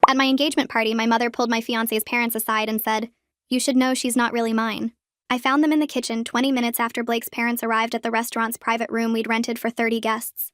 At my engagement party, my mother pulled my fiancé's parents aside and said, "You should know she's not really mine." I found them in the kitchen 20 minutes after Blake's parents arrived at the restaurant's private room we'd rented for 30 guests.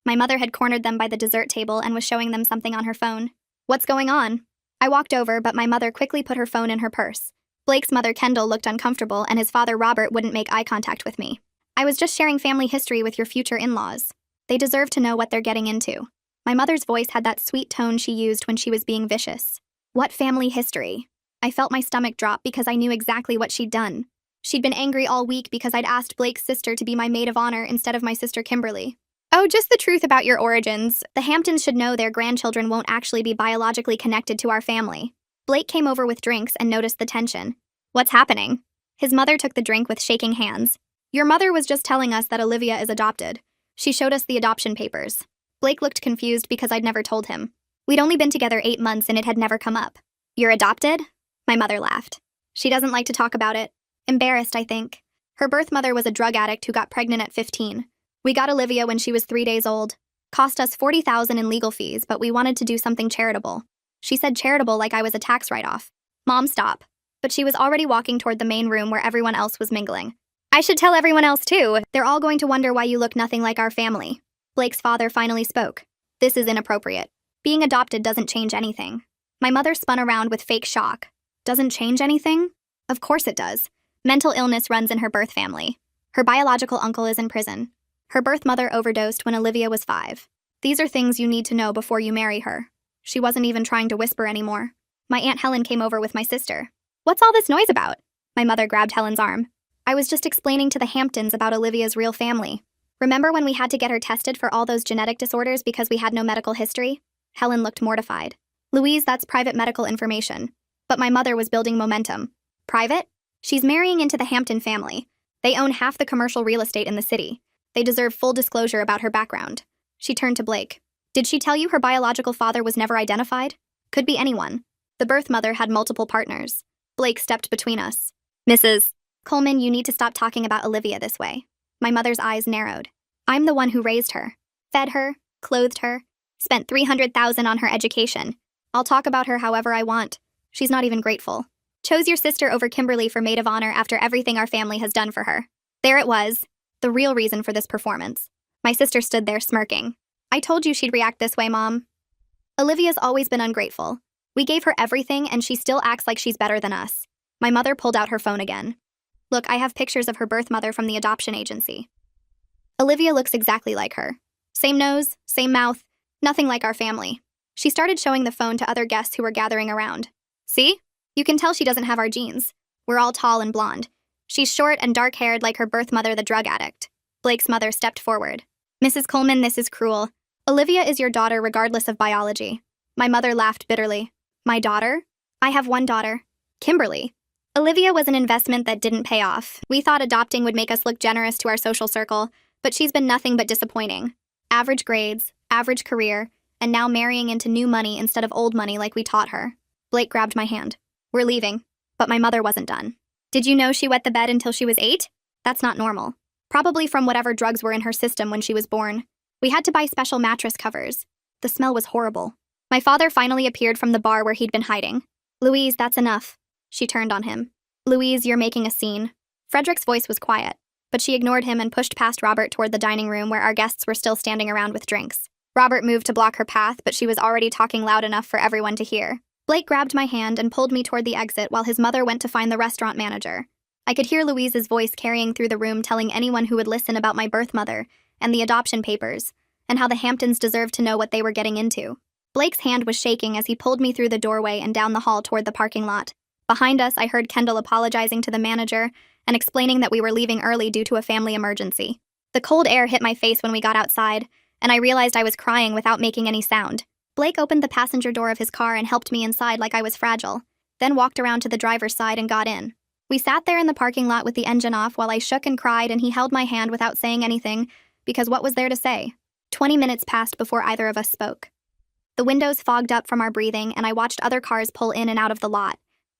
My mother had cornered them by the dessert table and was showing them something on her phone. "What's going on?" I walked over, but my mother quickly put her phone in her purse. Blake's mother, Kendall, looked uncomfortable, and his father, Robert, wouldn't make eye contact with me. "I was just sharing family history with your future in-laws. They deserve to know what they're getting into." My mother's voice had that sweet tone she used when she was being vicious. What family history? I felt my stomach drop because I knew exactly what she'd done. She'd been angry all week because I'd asked Blake's sister to be my maid of honor instead of my sister Kimberly. "Oh, just the truth about your origins. The Hamptons should know their grandchildren won't actually be biologically connected to our family." Blake came over with drinks and noticed the tension. "What's happening?" His mother took the drink with shaking hands. "Your mother was just telling us that Olivia is adopted. She showed us the adoption papers." Blake looked confused because I'd never told him. We'd only been together 8 months and it had never come up. "You're adopted?" My mother laughed. She doesn't like to talk about it. Embarrassed, I think. Her birth mother was a drug addict who got pregnant at 15. We got Olivia when she was 3 days old. Cost us $40,000 in legal fees, but we wanted to do something charitable. She said charitable like I was a tax write-off. "Mom, stop." But she was already walking toward the main room where everyone else was mingling. "I should tell everyone else too. They're all going to wonder why you look nothing like our family." Blake's father finally spoke. "This is inappropriate. Being adopted doesn't change anything." My mother spun around with fake shock. "Doesn't change anything?" Of course it does. Mental illness runs in her birth family. Her biological uncle is in prison. Her birth mother overdosed when Olivia was 5. These are things you need to know before you marry her. She wasn't even trying to whisper anymore. My Aunt Helen came over with my sister. "What's all this noise about?" My mother grabbed Helen's arm. "I was just explaining to the Hamptons about Olivia's real family. Remember when we had to get her tested for all those genetic disorders because we had no medical history?" Helen looked mortified. "Louise, that's private medical information." But my mother was building momentum. "Private? She's marrying into the Hampton family. They own half the commercial real estate in the city. They deserve full disclosure about her background." She turned to Blake. "Did she tell you her biological father was never identified?" "Could be anyone. The birth mother had multiple partners." Blake stepped between us. "Mrs. Coleman, you need to stop talking about Olivia this way." My mother's eyes narrowed. "I'm the one who raised her, fed her, clothed her, spent $300,000 on her education. I'll talk about her however I want. She's not even grateful. Chose your sister over Kimberly for maid of honor after everything our family has done for her." There it was, the real reason for this performance. My sister stood there smirking. "I told you she'd react this way, Mom." "Olivia's always been ungrateful. We gave her everything and she still acts like she's better than us." My mother pulled out her phone again. "Look, I have pictures of her birth mother from the adoption agency. Olivia looks exactly like her. Same nose, same mouth, nothing like our family." She started showing the phone to other guests who were gathering around. "See? You can tell she doesn't have our genes. We're all tall and blonde. She's short and dark-haired like her birth mother, the drug addict." Blake's mother stepped forward. "Mrs. Coleman, this is cruel. Olivia is your daughter regardless of biology." My mother laughed bitterly. "My daughter? I have one daughter. Kimberly. Olivia was an investment that didn't pay off. We thought adopting would make us look generous to our social circle, but she's been nothing but disappointing. Average grades, average career, and now marrying into new money instead of old money like we taught her." Blake grabbed my hand. "We're leaving." But my mother wasn't done. "Did you know she wet the bed until she was 8? That's not normal. Probably from whatever drugs were in her system when she was born. We had to buy special mattress covers. The smell was horrible." My father finally appeared from the bar where he'd been hiding. "Louise, that's enough." She turned on him. "Louise, you're making a scene." Frederick's voice was quiet, but she ignored him and pushed past Robert toward the dining room where our guests were still standing around with drinks. Robert moved to block her path, but she was already talking loud enough for everyone to hear. Blake grabbed my hand and pulled me toward the exit while his mother went to find the restaurant manager. I could hear Louise's voice carrying through the room telling anyone who would listen about my birth mother and the adoption papers, and how the Hamptons deserved to know what they were getting into. Blake's hand was shaking as he pulled me through the doorway and down the hall toward the parking lot. Behind us, I heard Kendall apologizing to the manager and explaining that we were leaving early due to a family emergency. The cold air hit my face when we got outside, and I realized I was crying without making any sound. Blake opened the passenger door of his car and helped me inside like I was fragile, then walked around to the driver's side and got in. We sat there in the parking lot with the engine off while I shook and cried, and he held my hand without saying anything, because what was there to say? 20 minutes passed before either of us spoke. The windows fogged up from our breathing, and I watched other cars pull in and out of the lot.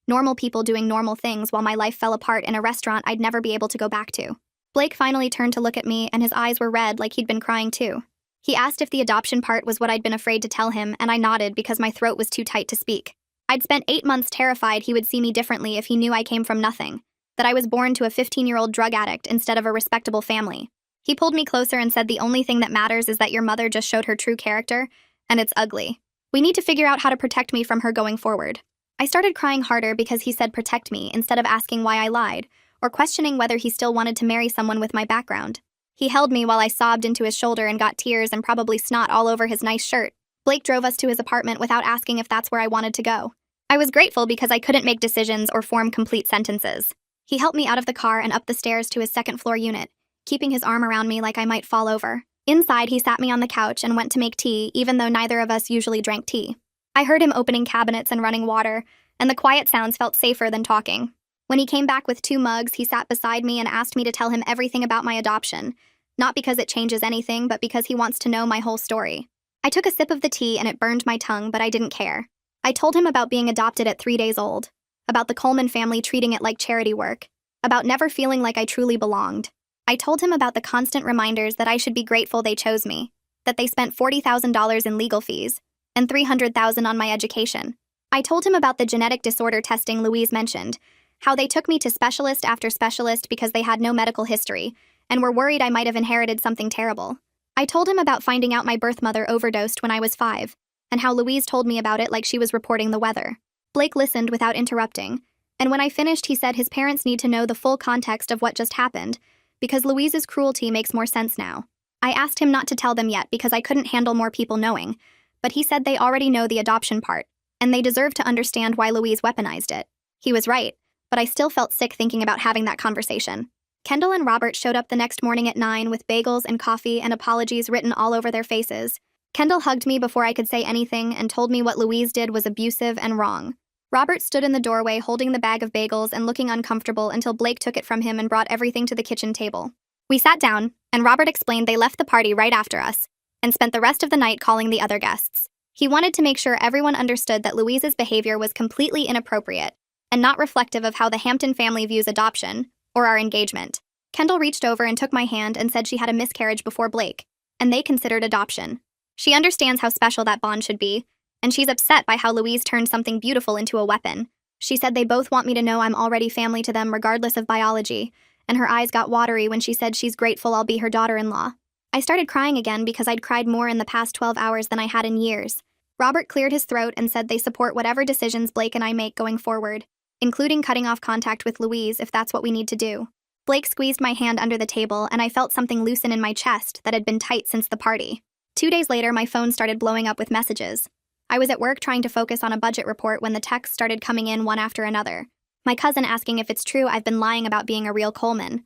Normal people doing normal things while my life fell apart in a restaurant I'd never be able to go back to. Blake finally turned to look at me, and his eyes were red like he'd been crying too. He asked if the adoption part was what I'd been afraid to tell him, and I nodded because my throat was too tight to speak. I'd spent 8 months terrified he would see me differently if he knew I came from nothing, that I was born to a 15-year-old drug addict instead of a respectable family. He pulled me closer and said the only thing that matters is that your mother just showed her true character, and it's ugly. We need to figure out how to protect me from her going forward. I started crying harder because he said protect me instead of asking why I lied, or questioning whether he still wanted to marry someone with my background. He held me while I sobbed into his shoulder and got tears and probably snot all over his nice shirt. Blake drove us to his apartment without asking if that's where I wanted to go. I was grateful because I couldn't make decisions or form complete sentences. He helped me out of the car and up the stairs to his second-floor unit, keeping his arm around me like I might fall over. Inside, he sat me on the couch and went to make tea, even though neither of us usually drank tea. I heard him opening cabinets and running water, and the quiet sounds felt safer than talking. When he came back with 2 mugs, he sat beside me and asked me to tell him everything about my adoption, not because it changes anything, but because he wants to know my whole story. I took a sip of the tea and it burned my tongue, but I didn't care. I told him about being adopted at 3 days old, about the Coleman family treating it like charity work, about never feeling like I truly belonged. I told him about the constant reminders that I should be grateful they chose me, that they spent $40,000 in legal fees, and $300,000 on my education. I told him about the genetic disorder testing Louise mentioned, how they took me to specialist after specialist because they had no medical history, and were worried I might have inherited something terrible. I told him about finding out my birth mother overdosed when I was 5, and how Louise told me about it like she was reporting the weather. Blake listened without interrupting, and when I finished he said his parents need to know the full context of what just happened, because Louise's cruelty makes more sense now. I asked him not to tell them yet because I couldn't handle more people knowing, but he said they already know the adoption part, and they deserve to understand why Louise weaponized it. He was right, but I still felt sick thinking about having that conversation. Kendall and Robert showed up the next morning at 9 with bagels and coffee and apologies written all over their faces. Kendall hugged me before I could say anything and told me what Louise did was abusive and wrong. Robert stood in the doorway holding the bag of bagels and looking uncomfortable until Blake took it from him and brought everything to the kitchen table. We sat down, and Robert explained they left the party right after us and spent the rest of the night calling the other guests. He wanted to make sure everyone understood that Louise's behavior was completely inappropriate and not reflective of how the Hampton family views adoption or our engagement. Kendall reached over and took my hand and said she had a miscarriage before Blake, and they considered adoption. She understands how special that bond should be, and she's upset by how Louise turned something beautiful into a weapon. She said they both want me to know I'm already family to them regardless of biology, and her eyes got watery when she said she's grateful I'll be her daughter-in-law. I started crying again because I'd cried more in the past 12 hours than I had in years. Robert cleared his throat and said they support whatever decisions Blake and I make going forward, including cutting off contact with Louise if that's what we need to do. Blake squeezed my hand under the table, and I felt something loosen in my chest that had been tight since the party. 2 days later, my phone started blowing up with messages. I was at work trying to focus on a budget report when the texts started coming in one after another. My cousin asking if it's true I've been lying about being a real Coleman.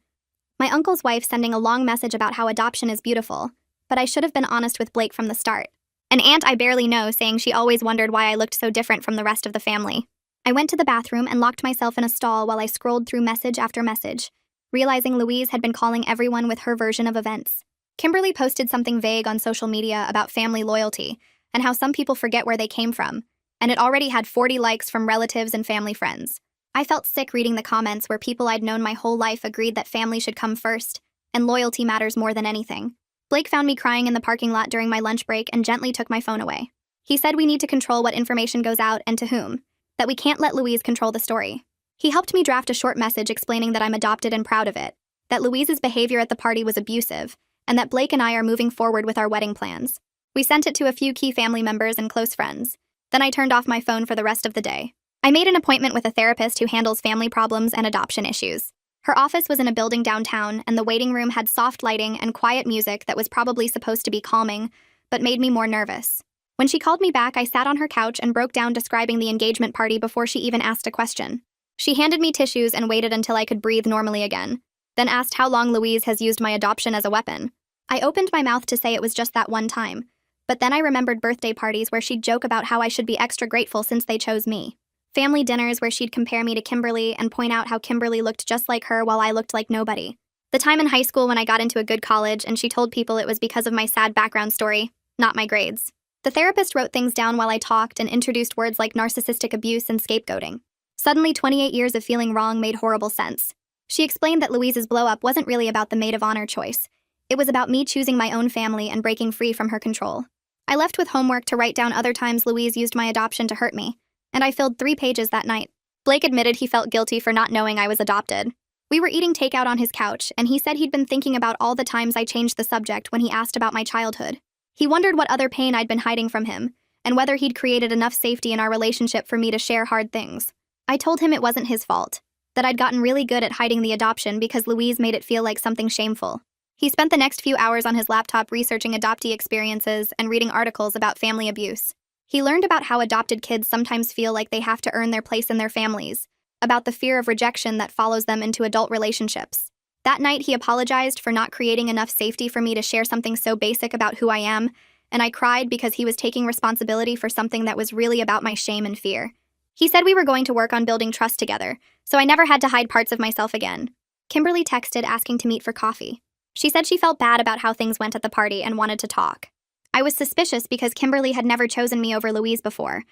My uncle's wife sending a long message about how adoption is beautiful, but I should have been honest with Blake from the start. An aunt I barely know saying she always wondered why I looked so different from the rest of the family. I went to the bathroom and locked myself in a stall while I scrolled through message after message, realizing Louise had been calling everyone with her version of events. Kimberly posted something vague on social media about family loyalty and how some people forget where they came from, and it already had 40 likes from relatives and family friends. I felt sick reading the comments where people I'd known my whole life agreed that family should come first, and loyalty matters more than anything. Blake found me crying in the parking lot during my lunch break and gently took my phone away. He said we need to control what information goes out and to whom, that we can't let Louise control the story. He helped me draft a short message explaining that I'm adopted and proud of it, that Louise's behavior at the party was abusive, and that Blake and I are moving forward with our wedding plans. We sent it to a few key family members and close friends. Then I turned off my phone for the rest of the day. I made an appointment with a therapist who handles family problems and adoption issues. Her office was in a building downtown, and the waiting room had soft lighting and quiet music that was probably supposed to be calming, but made me more nervous. When she called me back, I sat on her couch and broke down describing the engagement party before she even asked a question. She handed me tissues and waited until I could breathe normally again, then asked how long Louise has used my adoption as a weapon. I opened my mouth to say it was just that one time, but then I remembered birthday parties where she'd joke about how I should be extra grateful since they chose me. Family dinners where she'd compare me to Kimberly and point out how Kimberly looked just like her while I looked like nobody. The time in high school when I got into a good college and she told people it was because of my sad background story, not my grades. The therapist wrote things down while I talked and introduced words like narcissistic abuse and scapegoating. Suddenly, 28 years of feeling wrong made horrible sense. She explained that Louise's blow-up wasn't really about the maid of honor choice. It was about me choosing my own family and breaking free from her control. I left with homework to write down other times Louise used my adoption to hurt me, and I filled 3 pages that night. Blake admitted he felt guilty for not knowing I was adopted. We were eating takeout on his couch, and he said he'd been thinking about all the times I changed the subject when he asked about my childhood. He wondered what other pain I'd been hiding from him, and whether he'd created enough safety in our relationship for me to share hard things. I told him it wasn't his fault, that I'd gotten really good at hiding the adoption because Louise made it feel like something shameful. He spent the next few hours on his laptop researching adoptee experiences and reading articles about family abuse. He learned about how adopted kids sometimes feel like they have to earn their place in their families, about the fear of rejection that follows them into adult relationships. That night, he apologized for not creating enough safety for me to share something so basic about who I am, and I cried because he was taking responsibility for something that was really about my shame and fear. He said we were going to work on building trust together, so I never had to hide parts of myself again. Kimberly texted asking to meet for coffee. She said she felt bad about how things went at the party and wanted to talk. I was suspicious because Kimberly had never chosen me over Louise before,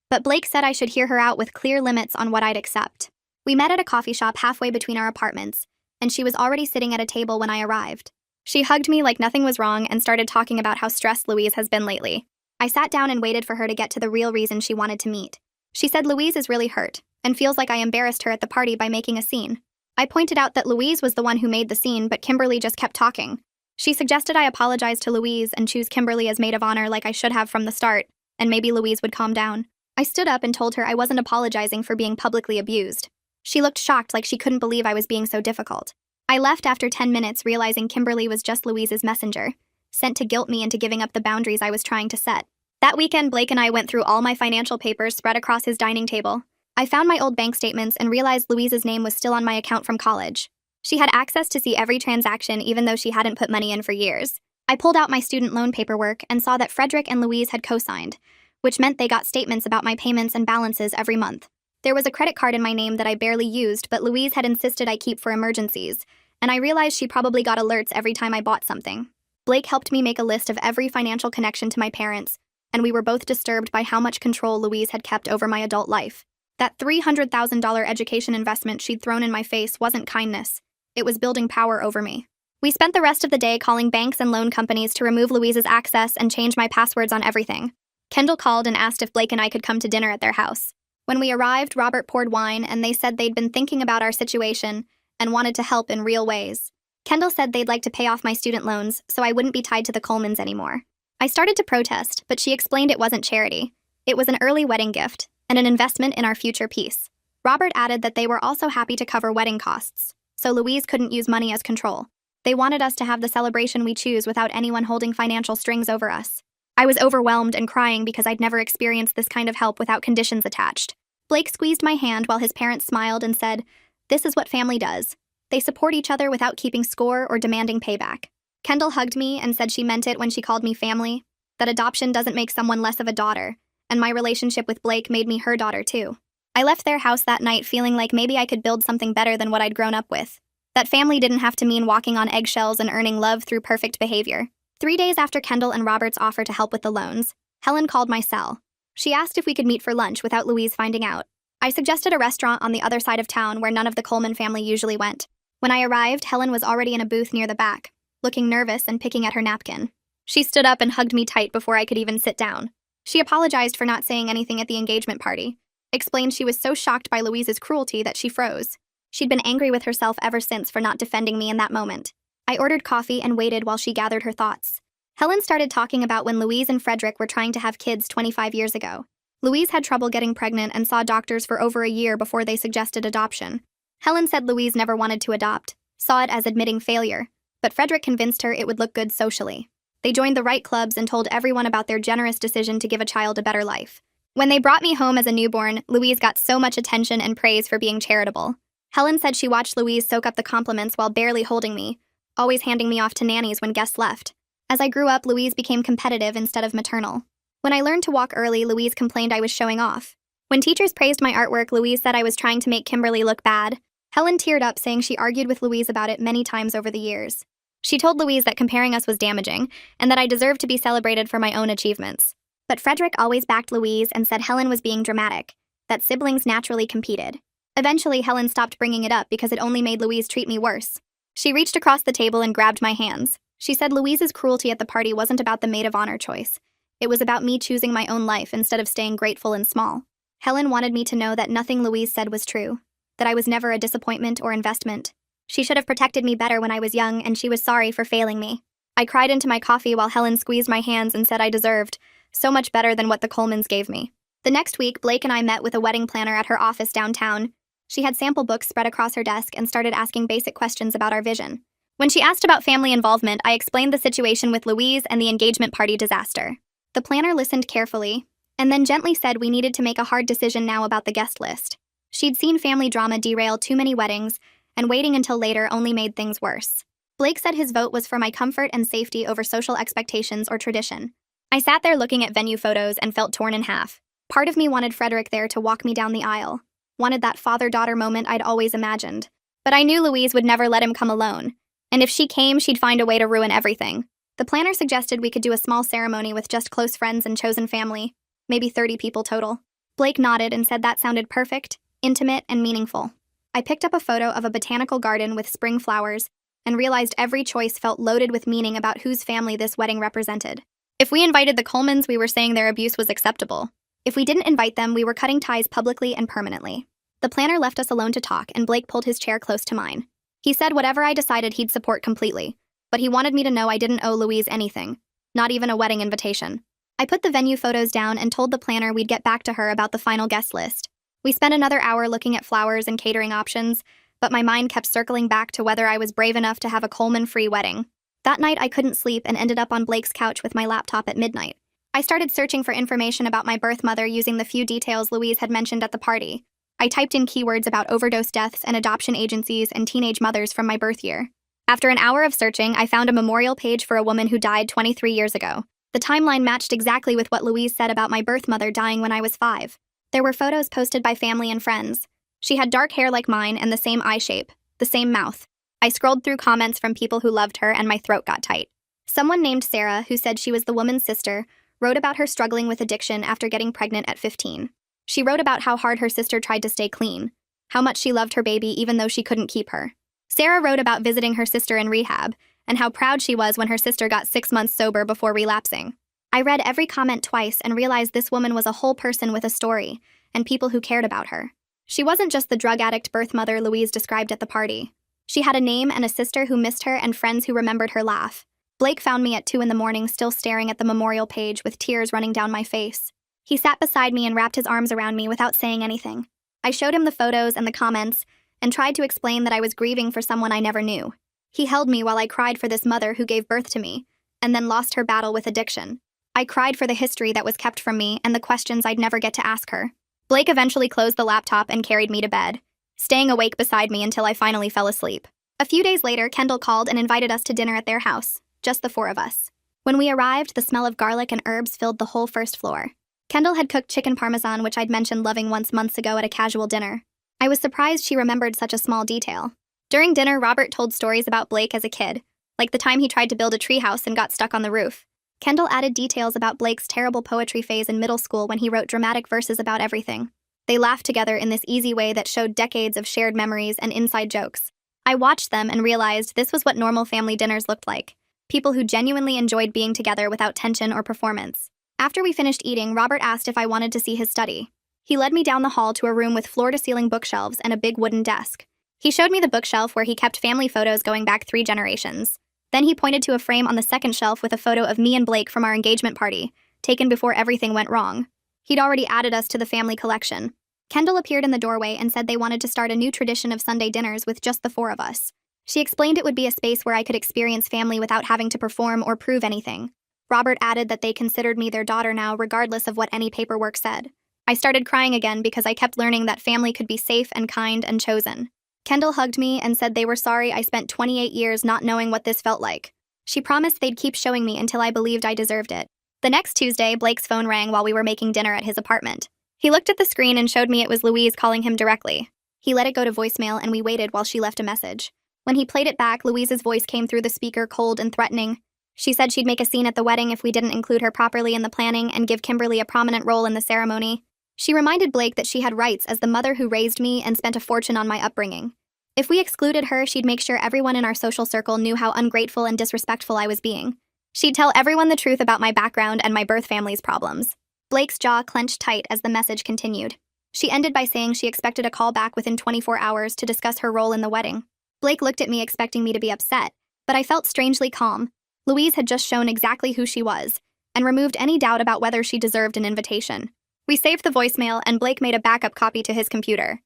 but Blake said I should hear her out with clear limits on what I'd accept. We met at a coffee shop halfway between our apartments, and she was already sitting at a table when I arrived. She hugged me like nothing was wrong and started talking about how stressed Louise has been lately. I sat down and waited for her to get to the real reason she wanted to meet. She said Louise is really hurt and feels like I embarrassed her at the party by making a scene. I pointed out that Louise was the one who made the scene, but Kimberly just kept talking. She suggested I apologize to Louise and choose Kimberly as maid of honor like I should have from the start, and maybe Louise would calm down. I stood up and told her I wasn't apologizing for being publicly abused. She looked shocked, like she couldn't believe I was being so difficult. I left after 10 minutes, realizing Kimberly was just Louise's messenger, sent to guilt me into giving up the boundaries I was trying to set. That weekend, Blake and I went through all my financial papers spread across his dining table. I found my old bank statements and realized Louise's name was still on my account from college. She had access to see every transaction even though she hadn't put money in for years. I pulled out my student loan paperwork and saw that Frederick and Louise had co-signed, which meant they got statements about my payments and balances every month. There was a credit card in my name that I barely used, but Louise had insisted I keep for emergencies, and I realized she probably got alerts every time I bought something. Blake helped me make a list of every financial connection to my parents, and we were both disturbed by how much control Louise had kept over my adult life. That $300,000 education investment she'd thrown in my face wasn't kindness. It was building power over me. We spent the rest of the day calling banks and loan companies to remove Louise's access and change my passwords on everything. Kendall called and asked if Blake and I could come to dinner at their house. When we arrived, Robert poured wine, and they said they'd been thinking about our situation and wanted to help in real ways. Kendall said they'd like to pay off my student loans so I wouldn't be tied to the Colemans anymore. I started to protest, but she explained it wasn't charity. It was an early wedding gift and an investment in our future peace. Robert added that they were also happy to cover wedding costs, so Louise couldn't use money as control. They wanted us to have the celebration we choose without anyone holding financial strings over us. I was overwhelmed and crying because I'd never experienced this kind of help without conditions attached. Blake squeezed my hand while his parents smiled and said, "This is what family does. They support each other without keeping score or demanding payback." Kendall hugged me and said she meant it when she called me family, that adoption doesn't make someone less of a daughter, and my relationship with Blake made me her daughter too. I left their house that night feeling like maybe I could build something better than what I'd grown up with. That family didn't have to mean walking on eggshells and earning love through perfect behavior. 3 days after Kendall and Robert's offer to help with the loans, Helen called my cell. She asked if we could meet for lunch without Louise finding out. I suggested a restaurant on the other side of town where none of the Coleman family usually went. When I arrived, Helen was already in a booth near the back, looking nervous and picking at her napkin. She stood up and hugged me tight before I could even sit down. She apologized for not saying anything at the engagement party, explained she was so shocked by Louise's cruelty that she froze. She'd been angry with herself ever since for not defending me in that moment. I ordered coffee and waited while she gathered her thoughts. Helen started talking about when Louise and Frederick were trying to have kids 25 years ago. Louise had trouble getting pregnant and saw doctors for over a year before they suggested adoption. Helen said Louise never wanted to adopt, saw it as admitting failure, but Frederick convinced her it would look good socially. They joined the right clubs and told everyone about their generous decision to give a child a better life. When they brought me home as a newborn, Louise got so much attention and praise for being charitable. Helen said she watched Louise soak up the compliments while barely holding me, always handing me off to nannies when guests left. As I grew up, Louise became competitive instead of maternal. When I learned to walk early, Louise complained I was showing off. When teachers praised my artwork, Louise said I was trying to make Kimberly look bad. Helen teared up, saying she argued with Louise about it many times over the years. She told Louise that comparing us was damaging, and that I deserved to be celebrated for my own achievements. But Frederick always backed Louise and said Helen was being dramatic, that siblings naturally competed. Eventually, Helen stopped bringing it up because it only made Louise treat me worse. She reached across the table and grabbed my hands. She said Louise's cruelty at the party wasn't about the maid of honor choice. It was about me choosing my own life instead of staying grateful and small. Helen wanted me to know that nothing Louise said was true, that I was never a disappointment or investment. She should have protected me better when I was young, and she was sorry for failing me. I cried into my coffee while Helen squeezed my hands and said I deserved so much better than what the Colemans gave me. The next week, Blake and I met with a wedding planner at her office downtown. She had sample books spread across her desk and started asking basic questions about our vision. When she asked about family involvement, I explained the situation with Louise and the engagement party disaster. The planner listened carefully, and then gently said we needed to make a hard decision now about the guest list. She'd seen family drama derail too many weddings, and waiting until later only made things worse. Blake said his vote was for my comfort and safety over social expectations or tradition. I sat there looking at venue photos and felt torn in half. Part of me wanted Frederick there to walk me down the aisle, wanted that father-daughter moment I'd always imagined. But I knew Louise would never let him come alone, and if she came, she'd find a way to ruin everything. The planner suggested we could do a small ceremony with just close friends and chosen family, maybe 30 people total. Blake nodded and said that sounded perfect, intimate, and meaningful. I picked up a photo of a botanical garden with spring flowers and realized every choice felt loaded with meaning about whose family this wedding represented. If we invited the Colemans, we were saying their abuse was acceptable. If we didn't invite them, we were cutting ties publicly and permanently. The planner left us alone to talk, and Blake pulled his chair close to mine. He said whatever I decided he'd support completely, but he wanted me to know I didn't owe Louise anything, not even a wedding invitation. I put the venue photos down and told the planner we'd get back to her about the final guest list. We spent another hour looking at flowers and catering options, but my mind kept circling back to whether I was brave enough to have a Coleman-free wedding. That night I couldn't sleep and ended up on Blake's couch with my laptop at midnight. I started searching for information about my birth mother using the few details Louise had mentioned at the party. I typed in keywords about overdose deaths and adoption agencies and teenage mothers from my birth year. After an hour of searching, I found a memorial page for a woman who died 23 years ago. The timeline matched exactly with what Louise said about my birth mother dying when I was 5. There were photos posted by family and friends. She had dark hair like mine and the same eye shape, the same mouth. I scrolled through comments from people who loved her and my throat got tight. Someone named Sarah, who said she was the woman's sister, wrote about her struggling with addiction after getting pregnant at 15. She wrote about how hard her sister tried to stay clean, how much she loved her baby even though she couldn't keep her. Sarah wrote about visiting her sister in rehab, and how proud she was when her sister got 6 months sober before relapsing. I read every comment twice and realized this woman was a whole person with a story, and people who cared about her. She wasn't just the drug addict birth mother Louise described at the party. She had a name and a sister who missed her and friends who remembered her laugh. Blake found me at 2 a.m, still staring at the memorial page with tears running down my face. He sat beside me and wrapped his arms around me without saying anything. I showed him the photos and the comments and tried to explain that I was grieving for someone I never knew. He held me while I cried for this mother who gave birth to me and then lost her battle with addiction. I cried for the history that was kept from me and the questions I'd never get to ask her. Blake eventually closed the laptop and carried me to bed, staying awake beside me until I finally fell asleep. A few days later, Kendall called and invited us to dinner at their house, just the 4 of us. When we arrived, the smell of garlic and herbs filled the whole first floor. Kendall had cooked chicken parmesan, which I'd mentioned loving once months ago at a casual dinner. I was surprised she remembered such a small detail. During dinner, Robert told stories about Blake as a kid, like the time he tried to build a treehouse and got stuck on the roof. Kendall added details about Blake's terrible poetry phase in middle school when he wrote dramatic verses about everything. They laughed together in this easy way that showed decades of shared memories and inside jokes. I watched them and realized this was what normal family dinners looked like. People who genuinely enjoyed being together without tension or performance. After we finished eating, Robert asked if I wanted to see his study. He led me down the hall to a room with floor-to-ceiling bookshelves and a big wooden desk. He showed me the bookshelf where he kept family photos going back 3 generations. Then he pointed to a frame on the second shelf with a photo of me and Blake from our engagement party, taken before everything went wrong. He'd already added us to the family collection. Kendall appeared in the doorway and said they wanted to start a new tradition of Sunday dinners with just the 4 of us. She explained it would be a space where I could experience family without having to perform or prove anything. Robert added that they considered me their daughter now, regardless of what any paperwork said. I started crying again because I kept learning that family could be safe and kind and chosen. Kendall hugged me and said they were sorry I spent 28 years not knowing what this felt like. She promised they'd keep showing me until I believed I deserved it. The next Tuesday, Blake's phone rang while we were making dinner at his apartment. He looked at the screen and showed me it was Louise calling him directly. He let it go to voicemail and we waited while she left a message. When he played it back, Louise's voice came through the speaker cold and threatening. She said she'd make a scene at the wedding if we didn't include her properly in the planning and give Kimberly a prominent role in the ceremony. She reminded Blake that she had rights as the mother who raised me and spent a fortune on my upbringing. If we excluded her, she'd make sure everyone in our social circle knew how ungrateful and disrespectful I was being. She'd tell everyone the truth about my background and my birth family's problems. Blake's jaw clenched tight as the message continued. She ended by saying she expected a call back within 24 hours to discuss her role in the wedding. Blake looked at me expecting me to be upset, but I felt strangely calm. Louise had just shown exactly who she was, and removed any doubt about whether she deserved an invitation. We saved the voicemail, and Blake made a backup copy to his computer.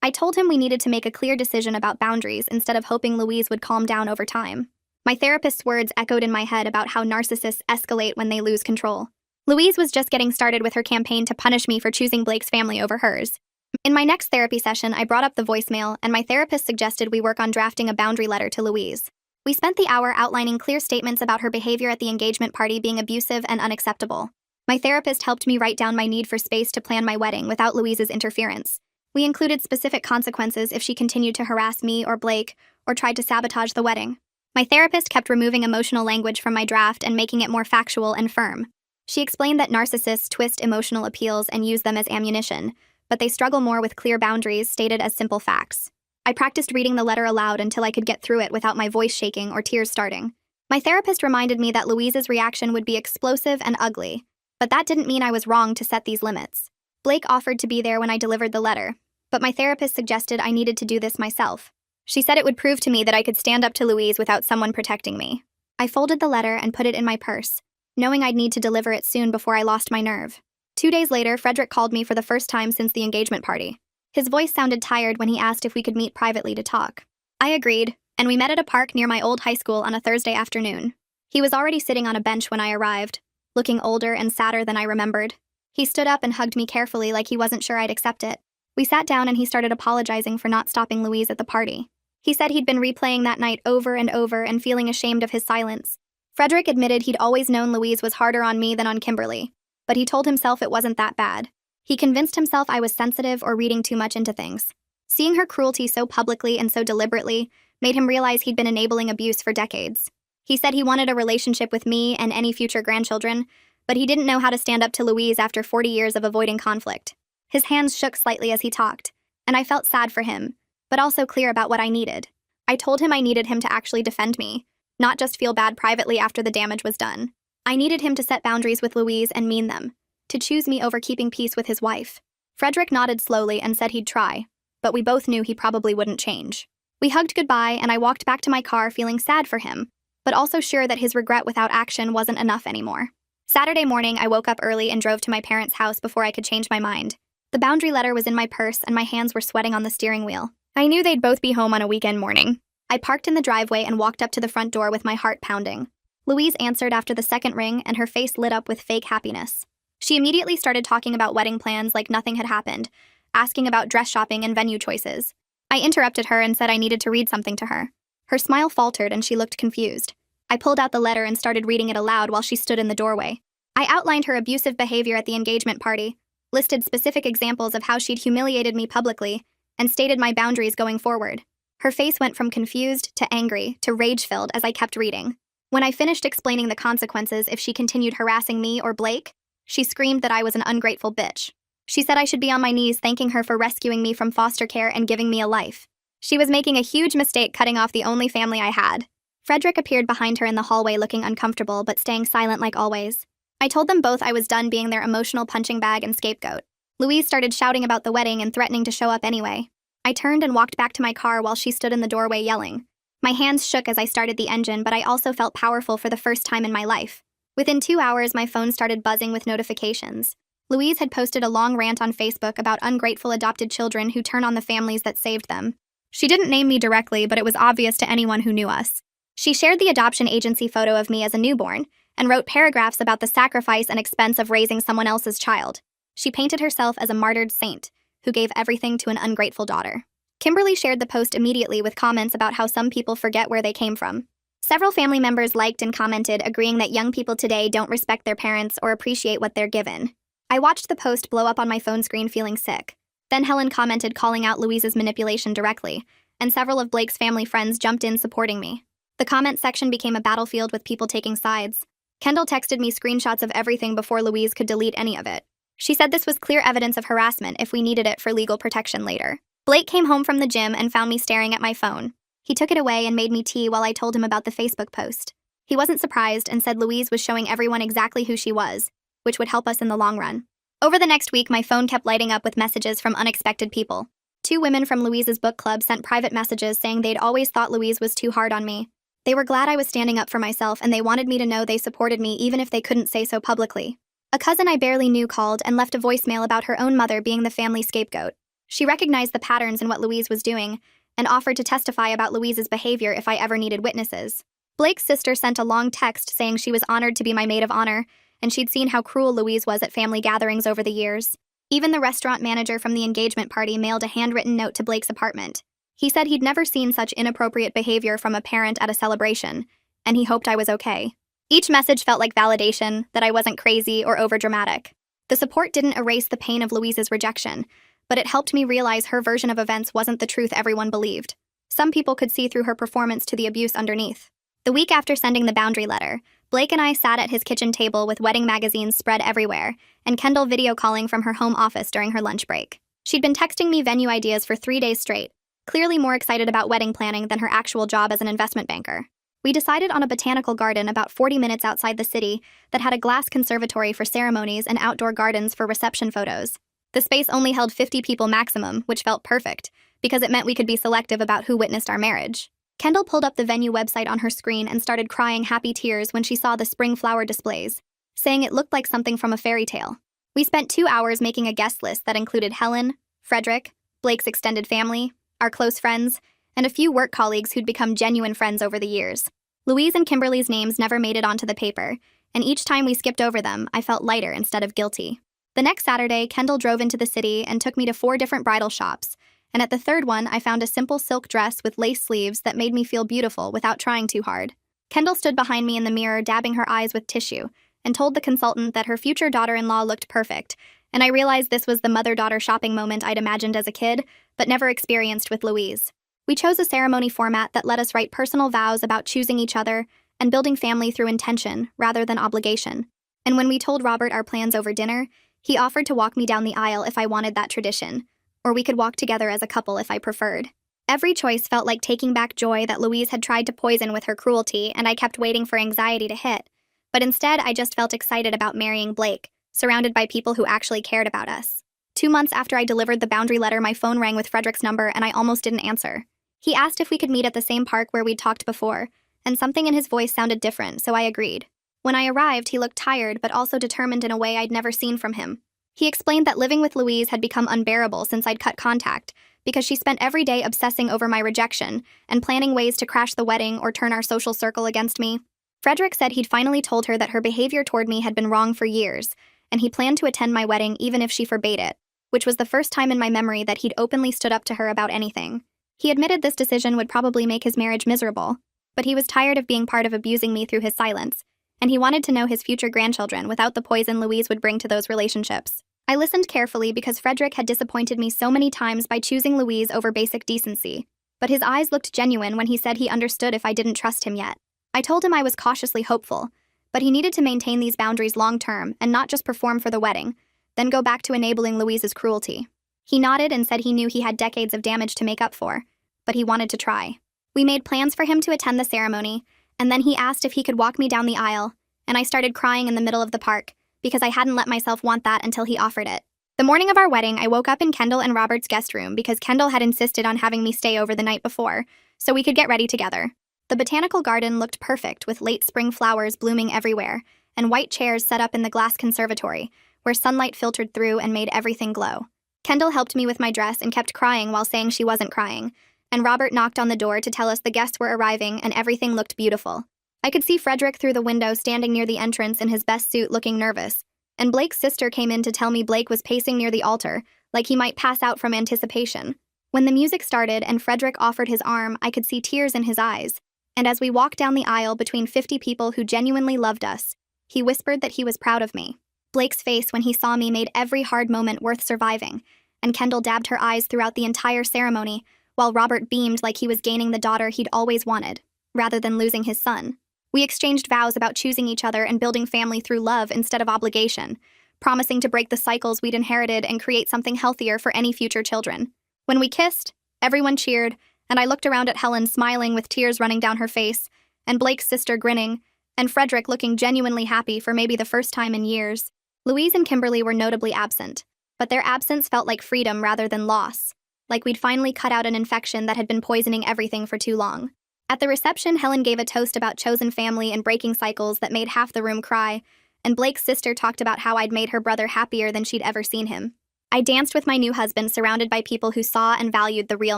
I told him we needed to make a clear decision about boundaries instead of hoping Louise would calm down over time. My therapist's words echoed in my head about how narcissists escalate when they lose control. Louise was just getting started with her campaign to punish me for choosing Blake's family over hers. In my next therapy session, I brought up the voicemail, and my therapist suggested we work on drafting a boundary letter to Louise. We spent the hour outlining clear statements about her behavior at the engagement party being abusive and unacceptable. My therapist helped me write down my need for space to plan my wedding without Louise's interference. We included specific consequences if she continued to harass me or Blake or tried to sabotage the wedding. My therapist kept removing emotional language from my draft and making it more factual and firm. She explained that narcissists twist emotional appeals and use them as ammunition, but they struggle more with clear boundaries stated as simple facts. I practiced reading the letter aloud until I could get through it without my voice shaking or tears starting. My therapist reminded me that Louise's reaction would be explosive and ugly, but that didn't mean I was wrong to set these limits. Blake offered to be there when I delivered the letter, but my therapist suggested I needed to do this myself. She said it would prove to me that I could stand up to Louise without someone protecting me. I folded the letter and put it in my purse, knowing I'd need to deliver it soon before I lost my nerve. 2 days later, Frederick called me for the first time since the engagement party. His voice sounded tired when he asked if we could meet privately to talk. I agreed, and we met at a park near my old high school on a Thursday afternoon. He was already sitting on a bench when I arrived, looking older and sadder than I remembered. He stood up and hugged me carefully like he wasn't sure I'd accept it. We sat down and he started apologizing for not stopping Louise at the party. He said he'd been replaying that night over and over and feeling ashamed of his silence. Frederick admitted he'd always known Louise was harder on me than on Kimberly, but he told himself it wasn't that bad. He convinced himself I was sensitive or reading too much into things. Seeing her cruelty so publicly and so deliberately made him realize he'd been enabling abuse for decades. He said he wanted a relationship with me and any future grandchildren, but he didn't know how to stand up to Louise after 40 years of avoiding conflict. His hands shook slightly as he talked, and I felt sad for him, but also clear about what I needed. I told him I needed him to actually defend me, not just feel bad privately after the damage was done. I needed him to set boundaries with Louise and mean them, to choose me over keeping peace with his wife. Frederick nodded slowly and said he'd try, but we both knew he probably wouldn't change. We hugged goodbye, and I walked back to my car feeling sad for him, but also sure that his regret without action wasn't enough anymore. Saturday morning, I woke up early and drove to my parents' house before I could change my mind. The boundary letter was in my purse, and my hands were sweating on the steering wheel. I knew they'd both be home on a weekend morning. I parked in the driveway and walked up to the front door with my heart pounding. Louise answered after the second ring, and her face lit up with fake happiness. She immediately started talking about wedding plans like nothing had happened, asking about dress shopping and venue choices. I interrupted her and said I needed to read something to her. Her smile faltered and she looked confused. I pulled out the letter and started reading it aloud while she stood in the doorway. I outlined her abusive behavior at the engagement party, listed specific examples of how she'd humiliated me publicly, and stated my boundaries going forward. Her face went from confused to angry to rage-filled as I kept reading. When I finished explaining the consequences if she continued harassing me or Blake, she screamed that I was an ungrateful bitch. She said I should be on my knees thanking her for rescuing me from foster care and giving me a life. She was making a huge mistake cutting off the only family I had. Frederick appeared behind her in the hallway looking uncomfortable but staying silent like always. I told them both I was done being their emotional punching bag and scapegoat. Louise started shouting about the wedding and threatening to show up anyway. I turned and walked back to my car while she stood in the doorway yelling. My hands shook as I started the engine, but I also felt powerful for the first time in my life. Within 2 hours, my phone started buzzing with notifications. Louise had posted a long rant on Facebook about ungrateful adopted children who turn on the families that saved them. She didn't name me directly, but it was obvious to anyone who knew us. She shared the adoption agency photo of me as a newborn and wrote paragraphs about the sacrifice and expense of raising someone else's child. She painted herself as a martyred saint who gave everything to an ungrateful daughter. Kimberly shared the post immediately with comments about how some people forget where they came from. Several family members liked and commented, agreeing that young people today don't respect their parents or appreciate what they're given. I watched the post blow up on my phone screen feeling sick. Then Helen commented calling out Louise's manipulation directly, and several of Blake's family friends jumped in supporting me. The comment section became a battlefield with people taking sides. Kendall texted me screenshots of everything before Louise could delete any of it. She said this was clear evidence of harassment if we needed it for legal protection later. Blake came home from the gym and found me staring at my phone. He took it away and made me tea while I told him about the Facebook post. He wasn't surprised and said Louise was showing everyone exactly who she was, which would help us in the long run. Over the next week, my phone kept lighting up with messages from unexpected people. 2 women from Louise's book club sent private messages saying they'd always thought Louise was too hard on me. They were glad I was standing up for myself and they wanted me to know they supported me even if they couldn't say so publicly. A cousin I barely knew called and left a voicemail about her own mother being the family scapegoat. She recognized the patterns in what Louise was doing and offered to testify about Louise's behavior if I ever needed witnesses. Blake's sister sent a long text saying she was honored to be my maid of honor and she'd seen how cruel Louise was at family gatherings over the years. Even the restaurant manager from the engagement party mailed a handwritten note to Blake's apartment. He said he'd never seen such inappropriate behavior from a parent at a celebration, and he hoped I was okay. Each message felt like validation, that I wasn't crazy or overdramatic. The support didn't erase the pain of Louise's rejection, but it helped me realize her version of events wasn't the truth everyone believed. Some people could see through her performance to the abuse underneath. The week after sending the boundary letter, Blake and I sat at his kitchen table with wedding magazines spread everywhere, and Kendall video calling from her home office during her lunch break. She'd been texting me venue ideas for 3 days straight, clearly more excited about wedding planning than her actual job as an investment banker. We decided on a botanical garden about 40 minutes outside the city that had a glass conservatory for ceremonies and outdoor gardens for reception photos. The space only held 50 people maximum, which felt perfect, because it meant we could be selective about who witnessed our marriage. Kendall pulled up the venue website on her screen and started crying happy tears when she saw the spring flower displays, saying it looked like something from a fairy tale. We spent 2 hours making a guest list that included Helen, Frederick, Blake's extended family, our close friends, and a few work colleagues who'd become genuine friends over the years. Louise and Kimberly's names never made it onto the paper, and each time we skipped over them, I felt lighter instead of guilty. The next Saturday, Kendall drove into the city and took me to 4 different bridal shops, and at the third one, I found a simple silk dress with lace sleeves that made me feel beautiful without trying too hard. Kendall stood behind me in the mirror, dabbing her eyes with tissue, and told the consultant that her future daughter-in-law looked perfect, and I realized this was the mother-daughter shopping moment I'd imagined as a kid, but never experienced with Louise. We chose a ceremony format that let us write personal vows about choosing each other and building family through intention rather than obligation. And when we told Robert our plans over dinner, he offered to walk me down the aisle if I wanted that tradition, or we could walk together as a couple if I preferred. Every choice felt like taking back joy that Louise had tried to poison with her cruelty, and I kept waiting for anxiety to hit. But instead, I just felt excited about marrying Blake, surrounded by people who actually cared about us. 2 months after I delivered the boundary letter, my phone rang with Frederick's number, and I almost didn't answer. He asked if we could meet at the same park where we'd talked before, and something in his voice sounded different, so I agreed. When I arrived, he looked tired, but also determined in a way I'd never seen from him. He explained that living with Louise had become unbearable since I'd cut contact, because she spent every day obsessing over my rejection and planning ways to crash the wedding or turn our social circle against me. Frederick said he'd finally told her that her behavior toward me had been wrong for years, and he planned to attend my wedding even if she forbade it, which was the first time in my memory that he'd openly stood up to her about anything. He admitted this decision would probably make his marriage miserable, but he was tired of being part of abusing me through his silence, and he wanted to know his future grandchildren without the poison Louise would bring to those relationships. I listened carefully because Frederick had disappointed me so many times by choosing Louise over basic decency, but his eyes looked genuine when he said he understood if I didn't trust him yet. I told him I was cautiously hopeful, but he needed to maintain these boundaries long-term and not just perform for the wedding, then go back to enabling Louise's cruelty. He nodded and said he knew he had decades of damage to make up for, but he wanted to try. We made plans for him to attend the ceremony, and then he asked if he could walk me down the aisle, and I started crying in the middle of the park, because I hadn't let myself want that until he offered it. The morning of our wedding, I woke up in Kendall and Robert's guest room because Kendall had insisted on having me stay over the night before, so we could get ready together. The botanical garden looked perfect with late spring flowers blooming everywhere, and white chairs set up in the glass conservatory, where sunlight filtered through and made everything glow. Kendall helped me with my dress and kept crying while saying she wasn't crying, and Robert knocked on the door to tell us the guests were arriving and everything looked beautiful. I could see Frederick through the window standing near the entrance in his best suit looking nervous, and Blake's sister came in to tell me Blake was pacing near the altar, like he might pass out from anticipation. When the music started and Frederick offered his arm, I could see tears in his eyes, and as we walked down the aisle between 50 people who genuinely loved us, he whispered that he was proud of me. Blake's face when he saw me made every hard moment worth surviving, and Kendall dabbed her eyes throughout the entire ceremony, while Robert beamed like he was gaining the daughter he'd always wanted, rather than losing his son. We exchanged vows about choosing each other and building family through love instead of obligation, promising to break the cycles we'd inherited and create something healthier for any future children. When we kissed, everyone cheered, and I looked around at Helen smiling with tears running down her face, and Blake's sister grinning, and Frederick looking genuinely happy for maybe the first time in years. Louise and Kimberly were notably absent, but their absence felt like freedom rather than loss, like we'd finally cut out an infection that had been poisoning everything for too long. At the reception, Helen gave a toast about chosen family and breaking cycles that made half the room cry, and Blake's sister talked about how I'd made her brother happier than she'd ever seen him. I danced with my new husband surrounded by people who saw and valued the real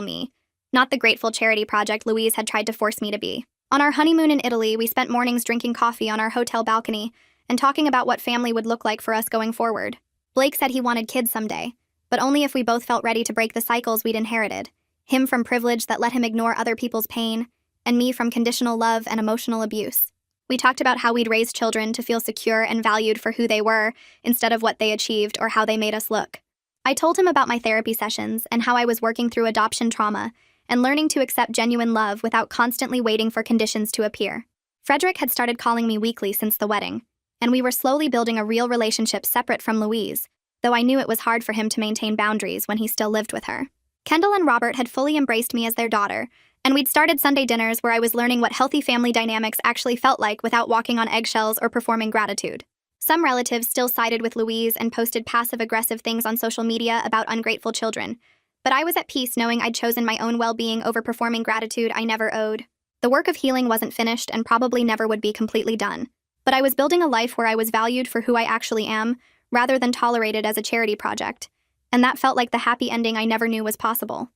me, not the grateful charity project Louise had tried to force me to be. On our honeymoon in Italy, we spent mornings drinking coffee on our hotel balcony and talking about what family would look like for us going forward. Blake said he wanted kids someday, but only if we both felt ready to break the cycles we'd inherited. Him from privilege that let him ignore other people's pain, and me from conditional love and emotional abuse. We talked about how we'd raise children to feel secure and valued for who they were instead of what they achieved or how they made us look. I told him about my therapy sessions and how I was working through adoption trauma and learning to accept genuine love without constantly waiting for conditions to appear. Frederick had started calling me weekly since the wedding, and we were slowly building a real relationship separate from Louise, though I knew it was hard for him to maintain boundaries when he still lived with her. Kendall and Robert had fully embraced me as their daughter, and we'd started Sunday dinners where I was learning what healthy family dynamics actually felt like without walking on eggshells or performing gratitude. Some relatives still sided with Louise and posted passive-aggressive things on social media about ungrateful children, but I was at peace knowing I'd chosen my own well-being over performing gratitude I never owed. The work of healing wasn't finished and probably never would be completely done, but I was building a life where I was valued for who I actually am, rather than tolerated as a charity project, and that felt like the happy ending I never knew was possible.